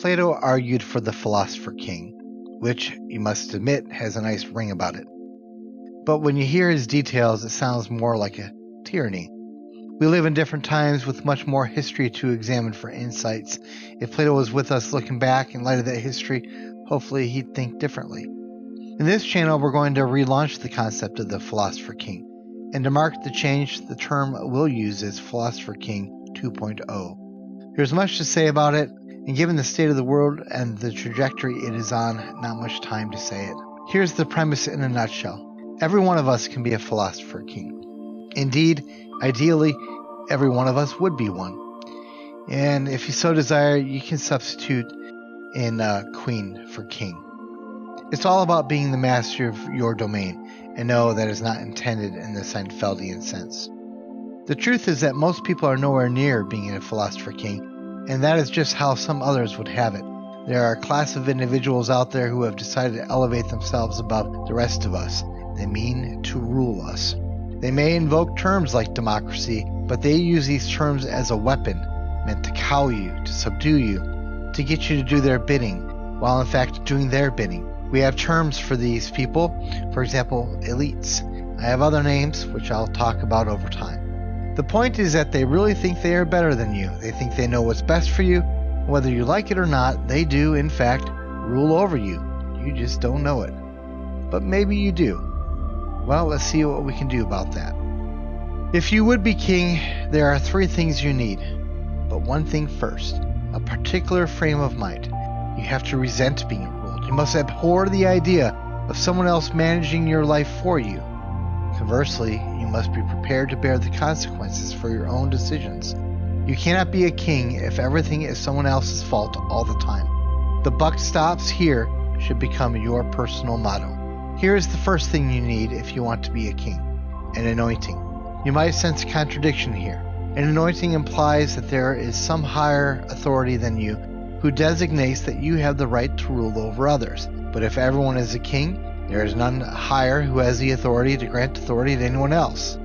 Plato argued for the Philosopher King, which, you must admit, has a nice ring about it. But when you hear his details, it sounds more like a tyranny. We live in different times with much more history to examine for insights. If Plato was with us looking back in light of that history, hopefully he'd think differently. In this channel, we're going to relaunch the concept of the Philosopher King, and to mark the change, the term we'll use is Philosopher King 2.0. There's much to say about it, and given the state of the world and the trajectory it is on, not much time to say it. Here's the premise in a nutshell. Every one of us can be a Philosopher King. Indeed, ideally, every one of us would be one. And if you so desire, you can substitute in queen for king. It's all about being the master of your domain, and no, that is not intended in the Seinfeldian sense. The truth is that most people are nowhere near being a Philosopher King, and that is just how some others would have it. There are a class of individuals out there who have decided to elevate themselves above the rest of us. They mean to rule us. They may invoke terms like democracy, but they use these terms as a weapon, meant to cow you, to subdue you, to get you to do their bidding, while in fact doing their bidding. We have terms for these people, for example, elites. I have other names, which I'll talk about over time. The point is that they really think they are better than you. They think they know what's best for you. Whether you like it or not, they do, in fact, rule over you. You just don't know it. But maybe you do. Well, let's see what we can do about that. If you would be king, there are 3 things you need. But one thing first, a particular frame of mind. You have to resent being ruled. You must abhor the idea of someone else managing your life for you. Conversely, you must be prepared to bear the consequences for your own decisions. You cannot be a king if everything is someone else's fault all the time. The buck stops here should become your personal motto. Here is the first thing you need if you want to be a king: an anointing. You might sense a contradiction here. An anointing implies that there is some higher authority than you who designates that you have the right to rule over others. But if everyone is a king, there is none higher who has the authority to grant authority to anyone else.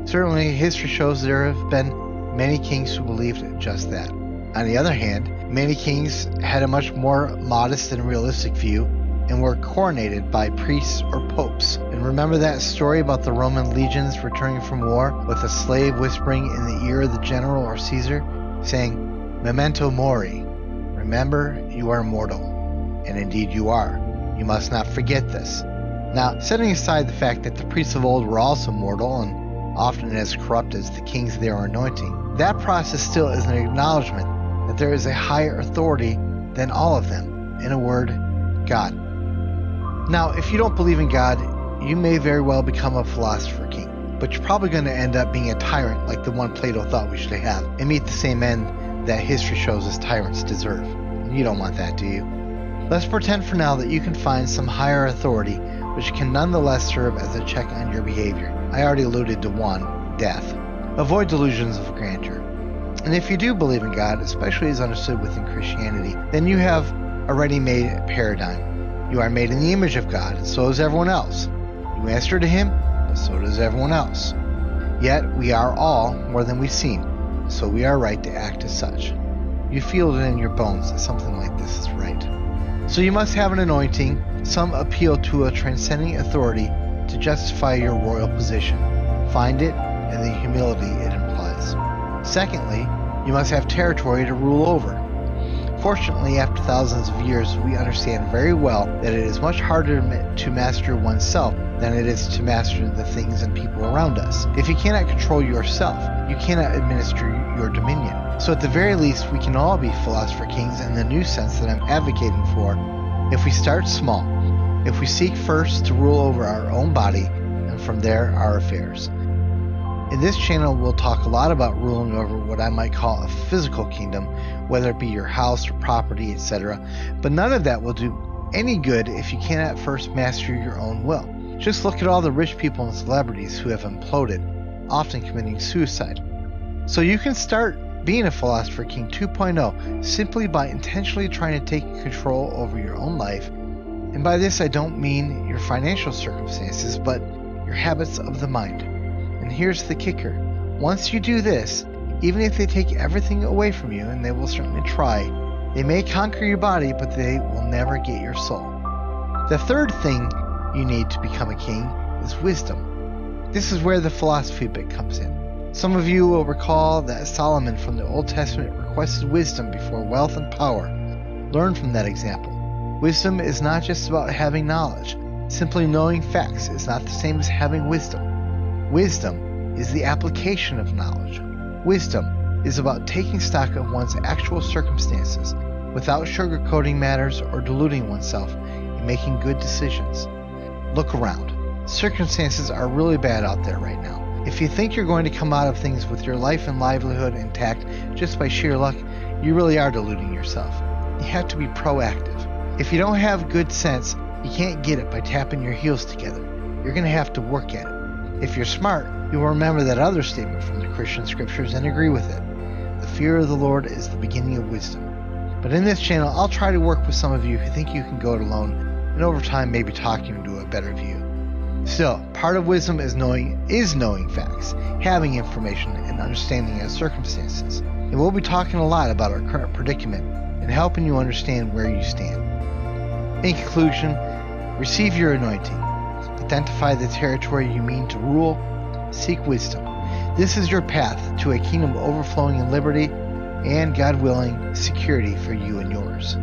Certainly, history shows there have been many kings who believed just that. On the other hand, many kings had a much more modest and realistic view and were coronated by priests or popes. And remember that story about the Roman legions returning from war with a slave whispering in the ear of the general or Caesar, saying, "Memento mori," remember, you are mortal. And indeed you are. You must not forget this. Now, setting aside the fact that the priests of old were also mortal and often as corrupt as the kings they are anointing, that process still is an acknowledgement that there is a higher authority than all of them. In a word, God. Now, if you don't believe in God, you may very well become a Philosopher King, but you're probably going to end up being a tyrant like the one Plato thought we should have, and meet the same end that history shows us tyrants deserve. You don't want that, do you? Let's pretend for now that you can find some higher authority which can nonetheless serve as a check on your behavior. I already alluded to one, death. Avoid delusions of grandeur. And if you do believe in God, especially as understood within Christianity, then you have a ready-made paradigm. You are made in the image of God, and so is everyone else. You answer to Him, but so does everyone else. Yet we are all more than we seem, so we are right to act as such. You feel it in your bones that something like this is right. So you must have an anointing, some appeal to a transcending authority to justify your royal position. Find it and the humility it implies. Secondly, you must have territory to rule over. Fortunately, after thousands of years, we understand very well that it is much harder to master oneself than it is to master the things and people around us. If you cannot control yourself, you cannot administer your dominion. So at the very least, we can all be Philosopher Kings in the new sense that I'm advocating for, if we start small, if we seek first to rule over our own body, and from there our affairs. In this channel, we'll talk a lot about ruling over what I might call a physical kingdom, whether it be your house or property, etc. But none of that will do any good if you cannot first master your own will. Just look at all the rich people and celebrities who have imploded, often committing suicide. So you can start being a Philosopher King 2.0 simply by intentionally trying to take control over your own life. And by this I don't mean your financial circumstances, but your habits of the mind. And here's the kicker. Once you do this, even if they take everything away from you, and they will certainly try, They may conquer your body, but they will never get your soul. The third thing you need to become a king is wisdom. This is where the philosophy bit comes in. Some of you will recall that Solomon from the Old Testament requested wisdom before wealth and power. Learn from that example. Wisdom is not just about having knowledge. Simply knowing facts is not the same as having wisdom. Wisdom is the application of knowledge. Wisdom is about taking stock of one's actual circumstances without sugarcoating matters or deluding oneself in making good decisions. Look around. Circumstances are really bad out there right now. If you think you're going to come out of things with your life and livelihood intact just by sheer luck, you really are deluding yourself. You have to be proactive. If you don't have good sense, you can't get it by tapping your heels together. You're going to have to work at it. If you're smart, you'll remember that other statement from the Christian scriptures and agree with it. The fear of the Lord is the beginning of wisdom. But in this channel, I'll try to work with some of you who think you can go it alone, and over time maybe talk you into a better view. Still, part of wisdom is knowing facts, having information, and understanding of circumstances. And we'll be talking a lot about our current predicament and helping you understand where you stand. In conclusion, receive your anointing. Identify the territory you mean to rule. Seek wisdom. This is your path to a kingdom overflowing in liberty and, God willing, security for you and yours.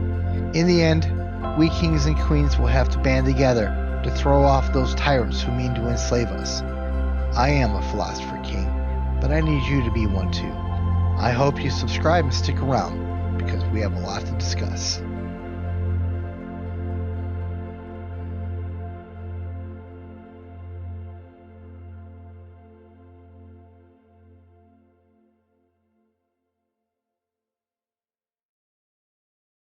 In the end, we kings and queens will have to band together to throw off those tyrants who mean to enslave us. I am a philosopher king, but I need you to be one too. I hope you subscribe and stick around, because we have a lot to discuss.